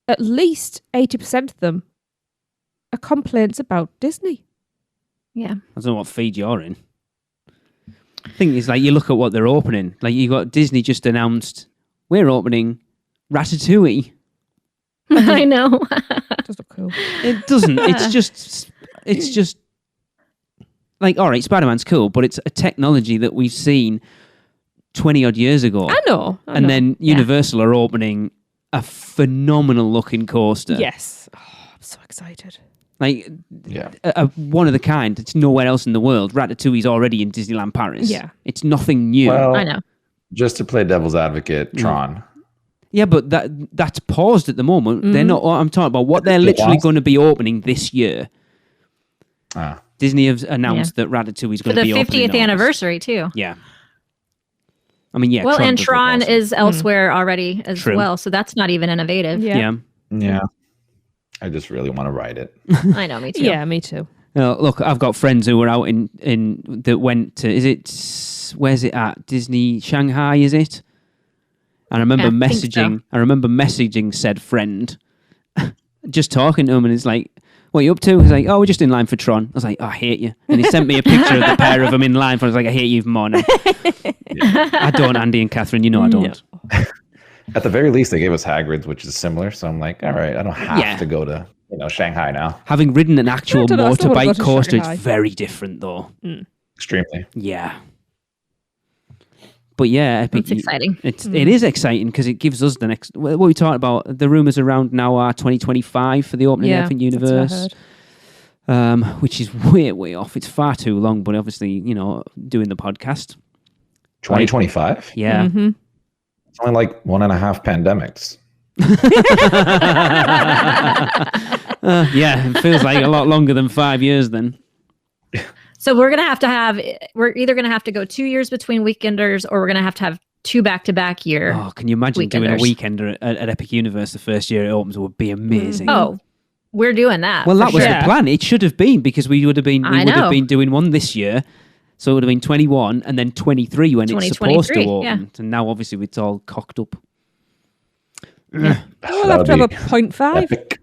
At least 80% of them are complaints about Disney. Yeah, I don't know what feed you're in. I think it's you look at what they're opening. You got Disney just announced, we're opening Ratatouille. I know. It does look cool. It doesn't. It's just all right, Spider-Man's cool, but it's a technology that we've seen 20 odd years ago. I know. And then Universal are opening a phenomenal looking coaster. Yes. Oh, I'm so excited. One of the kind. It's nowhere else in the world. Ratatouille's already in Disneyland Paris. Yeah. It's nothing new. Well, I know. Just to play devil's advocate, Tron. Yeah, but that's paused at the moment. They're not. I'm talking about what they're It literally was? going to be opening this year. Ah. Disney have announced that Ratatouille is For going the to be opening in 50th August. anniversary, too. Yeah. I mean, yeah. Well, and does look Tron awesome. is elsewhere already as True. well, so that's not even innovative. Yeah. Yeah. I just really want to ride it. I know, me too. Yeah, me too. Look, I've got friends who were out in that went to. Where's it at? Disney Shanghai, is it? And I remember Yeah, I think so. I remember messaging said friend, just talking to him, and it's like, "What are you up to?" He's like, "Oh, we're just in line for Tron." I was like, "Oh, I hate you." And he sent me a picture of the pair of them in line. I was like, "I hate you even more now." I don't, Andy and Catherine. You know I don't. At the very least, they gave us Hagrid's, which is similar. So I'm like, all right, I don't have Yeah. to go to Shanghai now. Having ridden an actual I don't know, I still wanna go motorbike to coaster, Shanghai. it's very different, though. Extremely. Yeah. But yeah, Epic. It's exciting. It is exciting because it gives us the next. What we talked about, the rumors around now are 2025 for the opening Yeah, Epic that's what I Universe, heard. which is way off. It's far too long, but obviously, doing the podcast. 2025? Yeah. Mm-hmm. It's only like 1.5 pandemics. Yeah, it feels like a lot longer than 5 years then. So we're either gonna have to go 2 years between weekenders, or we're gonna have 2 back-to-back year. Oh, can you imagine doing a Weekenders. weekender at Epic Universe the first year it opens? It would be amazing. Oh, we're doing that. Well, for that was sure. the plan. It should have been because we would have been I know. doing one this year, so it would have been 21 and then 23 when it's supposed to 2023, open. yeah. And now obviously it's all cocked up. We'll That have would to have be a 0.5. epic.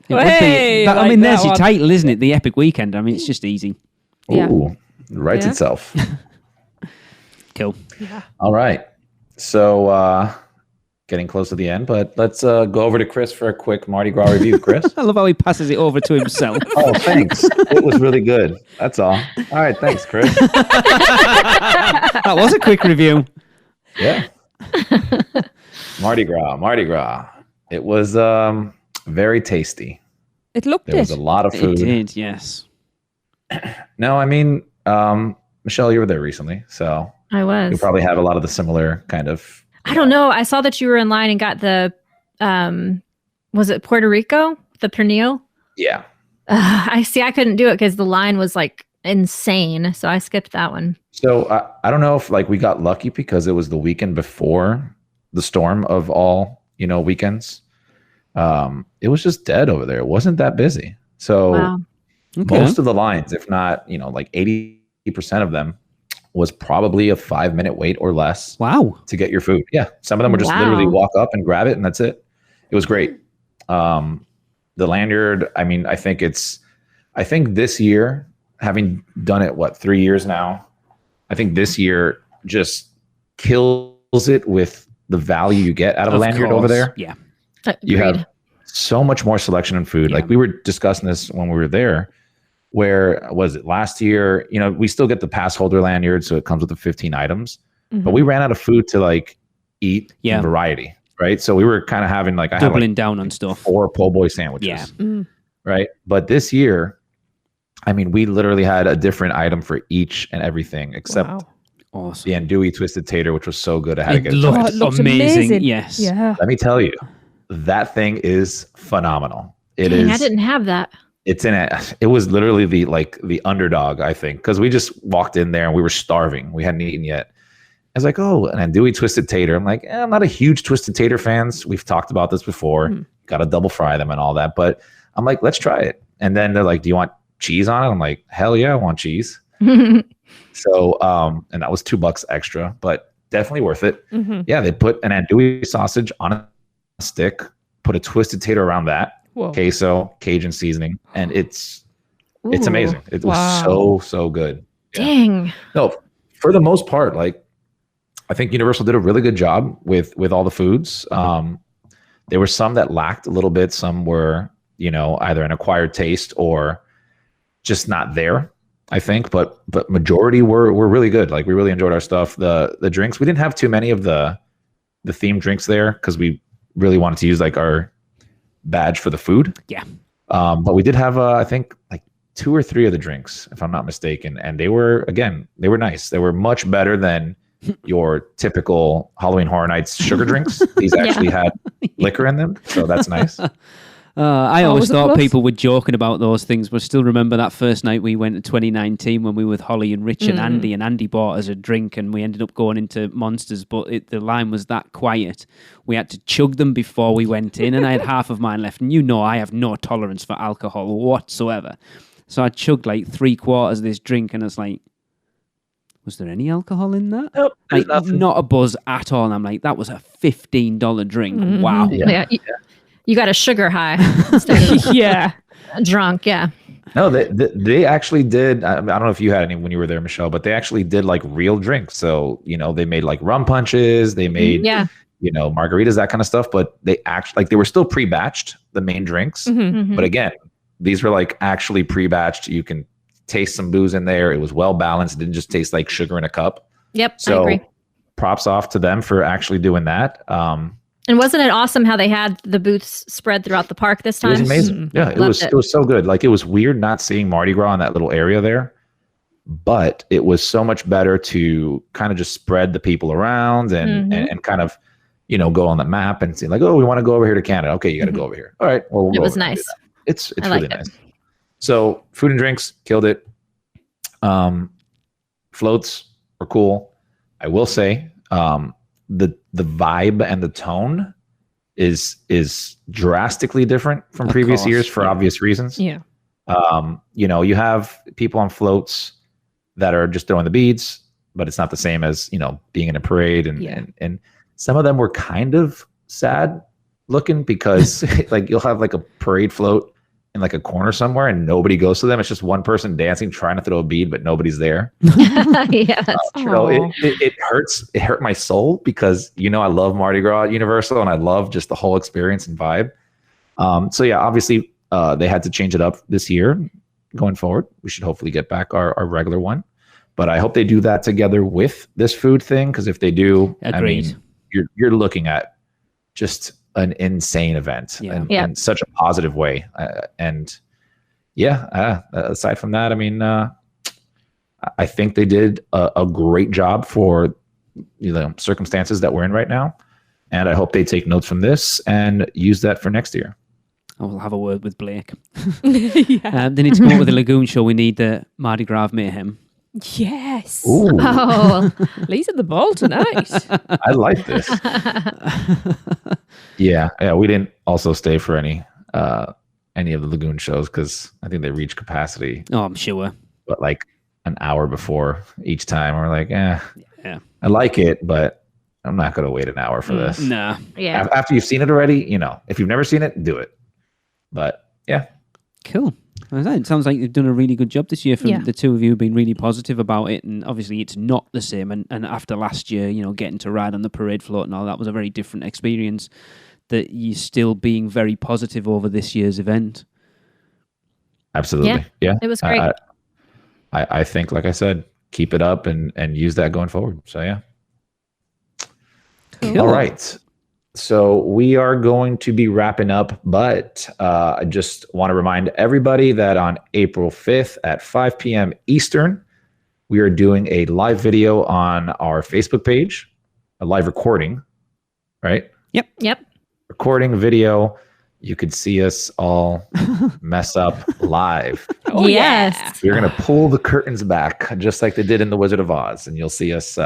It would be- Hey, I like mean, there's that your one. title, isn't it? The Epic Weekend. I mean, it's just easy. Yeah. Ooh, it writes Yeah. itself. Cool. All right. So getting close to the end, but let's go over to Chris for a quick Mardi Gras review. Chris? I love how he passes it over to himself. Oh, thanks. It was really good. That's all. All right. Thanks, Chris. That was a quick review. Yeah. Mardi Gras. It was very tasty. It looked There was a lot of It food. did, yes. No, I mean, Michelle, you were there recently, so I was. you probably have a lot of the similar kind of. I don't know. I saw that you were in line and got the, was it Puerto Rico? The pernil? Yeah. I see. I couldn't do it because the line was like insane. So I skipped that one. So I don't know if we got lucky because it was the weekend before the storm of all weekends. It was just dead over there. It wasn't that busy. So Wow. Okay. most of the lines, if not 80% of them, was probably a 5-minute wait or less Wow. to get your food. Yeah, some of them were just Wow. literally walk up and grab it, and that's it. It was great. The lanyard. I mean, I think this year, having done it 3 years now, I think this year just kills it with the value you get out of a lanyard over there. Yeah. You have so much more selection in food. Yeah. Like we were discussing this when we were there. Where was it last year? We still get the pass holder lanyard, so it comes with the 15 items. But we ran out of food to eat in variety, right? So we were kind of having I had Doubling down on stuff. 4 po' boy sandwiches, Yeah. right? But this year, I mean, we literally had a different item for each and everything except Wow. Awesome. the andouille twisted tater, which was so good. I had to It get it. looked, Oh, it looked amazing. amazing. Yes. Yeah. Let me tell you, that thing is phenomenal. It Dang, is. I didn't have that. It's in it. It was literally the underdog, I think, because we just walked in there and we were starving. We hadn't eaten yet. I was like, oh, an andouille twisted tater. I'm like, I'm not a huge twisted tater fans. We've talked about this before. Got to double fry them and all that. But I'm like, let's try it. And then they're like, do you want cheese on it? I'm like, hell yeah, I want cheese. So, and that was $2 extra, but definitely worth it. Mm-hmm. Yeah, they put an andouille sausage on a stick, put a twisted tater around that, Whoa. queso, Cajun seasoning, and it's Ooh, amazing. It was Wow. so good. Yeah. Dang. No, for the most part, I think Universal did a really good job with all the foods. There were some that lacked a little bit. Some were, either an acquired taste or just not there, I think. But majority were really good. We really enjoyed our stuff. The drinks, we didn't have too many of the themed drinks there because we really wanted to use our badge for the food. Yeah. But we did have, I think, 2 or 3 of the drinks, if I'm not mistaken. And they were nice. They were much better than your typical Halloween Horror Nights sugar drinks. These actually had liquor in them, so that's nice. I always was it thought plus? people were joking about those things, but still remember that first night we went in 2019 when we were with Holly and Rich and Andy bought us a drink, and we ended up going into Monsters, but the line was that quiet. We had to chug them before we went in, and I had half of mine left, and I have no tolerance for alcohol whatsoever. So I chugged like 3/4 of this drink, and it's like, was there any alcohol in that? Nope, Like, there's nothing. not a buzz at all. And I'm like, that was a $15 drink. Wow. Yeah. You got a sugar high instead of Yeah. drunk. Yeah. No, they actually did. I don't know if you had any when you were there, Michelle, but they actually did like real drinks. So, they made like rum punches, they made, margaritas, that kind of stuff. But they actually, like, they were still pre-batched, the main drinks. Mm-hmm. But again, these were like actually pre-batched. You can taste some booze in there. It was well balanced. It didn't just taste like sugar in a cup. Yep. So I agree. props off to them for actually doing that. And wasn't it awesome how they had the booths spread throughout the park this time? It was amazing. Yeah, it was so good. Like, it was weird not seeing Mardi Gras in that little area there, but it was so much better to kind of just spread the people around and kind of, go on the map and see like, oh, we want to go over here to Canada. Okay, you got to go over here. All right. Well, we'll It go was over there and nice. do that. It's I really liked it. nice. So food and drinks, killed it. Floats were cool. I will say, the vibe and the tone is drastically different from previous course, years for obvious reasons. Yeah. You have people on floats that are just throwing the beads, but it's not the same as, being in a parade. And some of them were kind of sad looking because like you'll have like a parade float in like a corner somewhere and nobody goes to them. It's just one person dancing, trying to throw a bead, but nobody's there. Yeah, that's true. So it hurts. It hurt my soul because, I love Mardi Gras at Universal and I love just the whole experience and vibe. So yeah, obviously they had to change it up this year. Going forward, we should hopefully get back our regular one. But I hope they do that together with this food thing, because if they do, Agreed. I mean, you're looking at just an insane event in such a positive way. Aside from that, I mean, I think they did a great job for circumstances that we're in right now, and I hope they take notes from this and use that for next year. I will have a word with Blake. Yeah. They need to come up with a Lagoon show. We need the Mardi Gras Mayhem. Yes. Ooh, Oh, Lee's at the ball tonight. I like this. Yeah, we didn't also stay for any of the Lagoon shows because I think they reach capacity, Oh, I'm sure. but like an hour before each time. We're like, Yeah. I like it, but I'm not going to wait an hour for this. Nah. yeah. After you've seen it already, if you've never seen it, do it. But yeah, Cool. It sounds like you've done a really good job this year. From Yeah. the two of you have been really positive about it, and obviously it's not the same. And after last year, getting to ride on the parade float and all that was a very different experience. That you're still being very positive over this year's event. absolutely. Yeah. It was great. I think, like I said, keep it up and use that going forward. So yeah. Cool. All right. So we are going to be wrapping up, but I just want to remind everybody that on April 5th at 5 p.m. Eastern, we are doing a live video on our Facebook page, a live recording, right? Yep. Recording video. You could see us all mess up live. Oh, Yes. We're going to pull the curtains back just like they did in The Wizard of Oz, and you'll see us,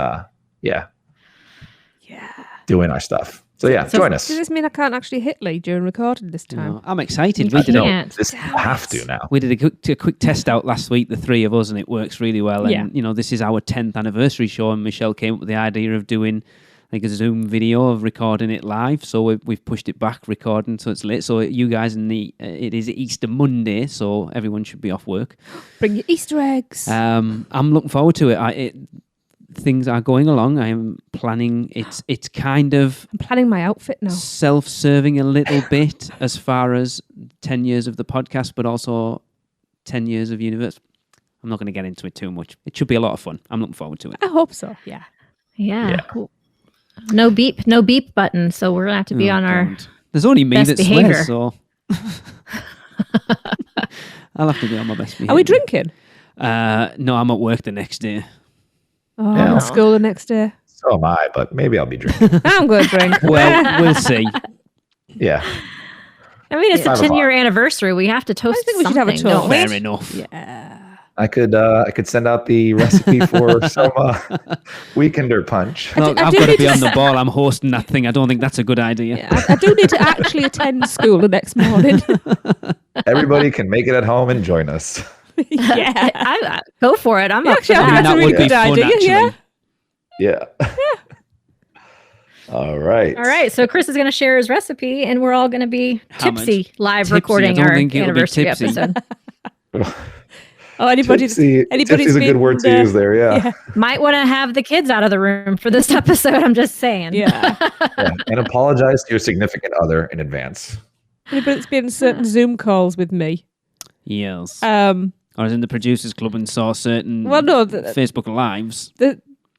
doing our stuff. So yeah, join us. Does this mean I can't actually hit Lee during recording this time? No, I'm excited. You We did No, can't. you have to now. We did a quick test out last week, the three of us, and it works really well. And, Yeah. this is our 10th anniversary show, and Michelle came up with the idea of doing like a Zoom video of recording it live. So we've pushed it back, recording, so it's late. So you guys, it is Easter Monday, so everyone should be off work. Bring your Easter eggs. I'm looking forward to it. Things are going along. I am planning. It's kind of I'm planning my outfit now. self-serving a little bit as far as 10 years of the podcast, but also 10 years of universe. I'm not going to get into it too much. It should be a lot of fun. I'm looking forward to it. I hope so. Yeah. Yeah. Yeah. Cool. No beep button. So we're gonna have to be Oh, on our. God. There's only me best that behavior. swears, so I'll have to be on my best behavior. Are we drinking? No, I'm at work the next day. Oh, Yeah. I'm at school the next day. So am I, but maybe I'll be drinking. I'm going to drink. Well, we'll see. Yeah. I mean, it's a 5 o'clock. 10-year anniversary. We have to toast I think we should have a something, don't toast. we? Fair enough. Yeah. I could send out the recipe for some Weekender punch. Look, I I've do got to need be to on the ball. I'm hosting that thing. I don't think that's a good idea. Yeah, I do need to actually attend school the next morning. Everybody can make it at home and join us. Yeah. I go for it. I'm up Actually, for I that. think that's that a really would be good fun, idea. Yeah. Yeah. All right. All right, so Chris is going to share his recipe, and we're all going to be Hammered. tipsy live Tipsy, recording I don't our think it'll be anniversary tipsy. episode. Oh, anybody's Tipsy's a good word to use there. Yeah. Might want to have the kids out of the room for this episode. I'm just saying. Yeah. Yeah. And apologize to your significant other in advance. Anybody's been in certain Zoom calls with me. Yes. Um, I was in the producers club and saw certain Well, no, Facebook Lives. there's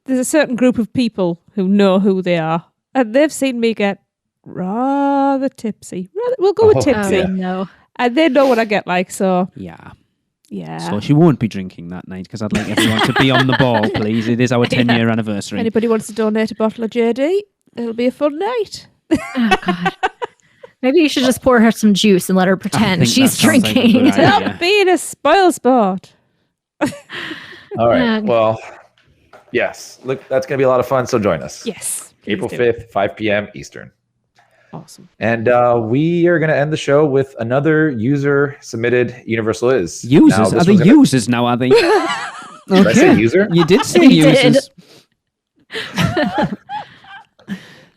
a certain group of people who know who they are, and they've seen me get rather tipsy. We'll go with Oh, tipsy. Oh, no. And they know what I get like, so Yeah. yeah. So she won't be drinking that night because I'd like everyone to be on the ball, please. It is our 10-year anniversary. Anybody wants to donate a bottle of JD, it'll be a fun night. Oh, God. Maybe you should just pour her some juice and let her pretend think she's that sounds like a drinking. good idea. Stop being a spoil sport. All right. Yeah. Well, yes. Look, that's going to be a lot of fun. So join us. Yes. April please do. 5th, 5 p.m. Eastern. Awesome. And we are going to end the show with another user-submitted Universal Is. Now, Users? this Are they one's gonna- users now, are they? Did I say user? You did say You did. users.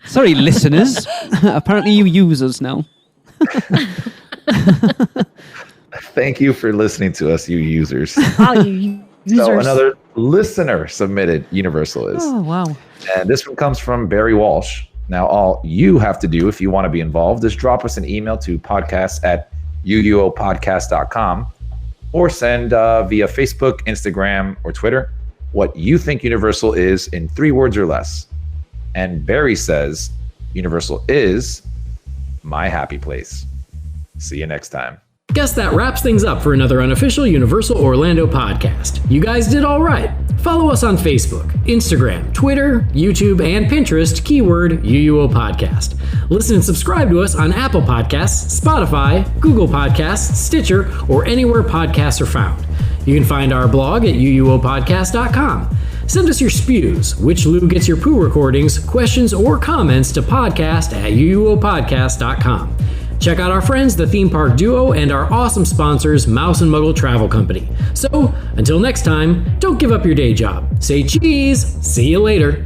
Sorry, listeners. Apparently you use us now. Thank you for listening to us, you users. Wow, you users. So another listener-submitted Universal Is. Oh, wow. And this one comes from Barry Walsh. Now, all you have to do if you want to be involved is drop us an email to podcast@uuopodcast.com or send via Facebook, Instagram, or Twitter what you think Universal is in 3 words or less. And Barry says, Universal is my happy place. See you next time. Guess that wraps things up for another unofficial Universal Orlando podcast. You guys did all right. Follow us on Facebook, Instagram, Twitter, YouTube, and Pinterest, keyword UUO Podcast. Listen and subscribe to us on Apple Podcasts, Spotify, Google Podcasts, Stitcher, or anywhere podcasts are found. You can find our blog at uuopodcast.com. Send us your spews, which Lou gets your poo recordings, questions, or comments to podcast@uuopodcast.com. Check out our friends, the Theme Park Duo, and our awesome sponsors, Mouse and Muggle Travel Company. So, until next time, don't give up your day job. Say cheese. See you later.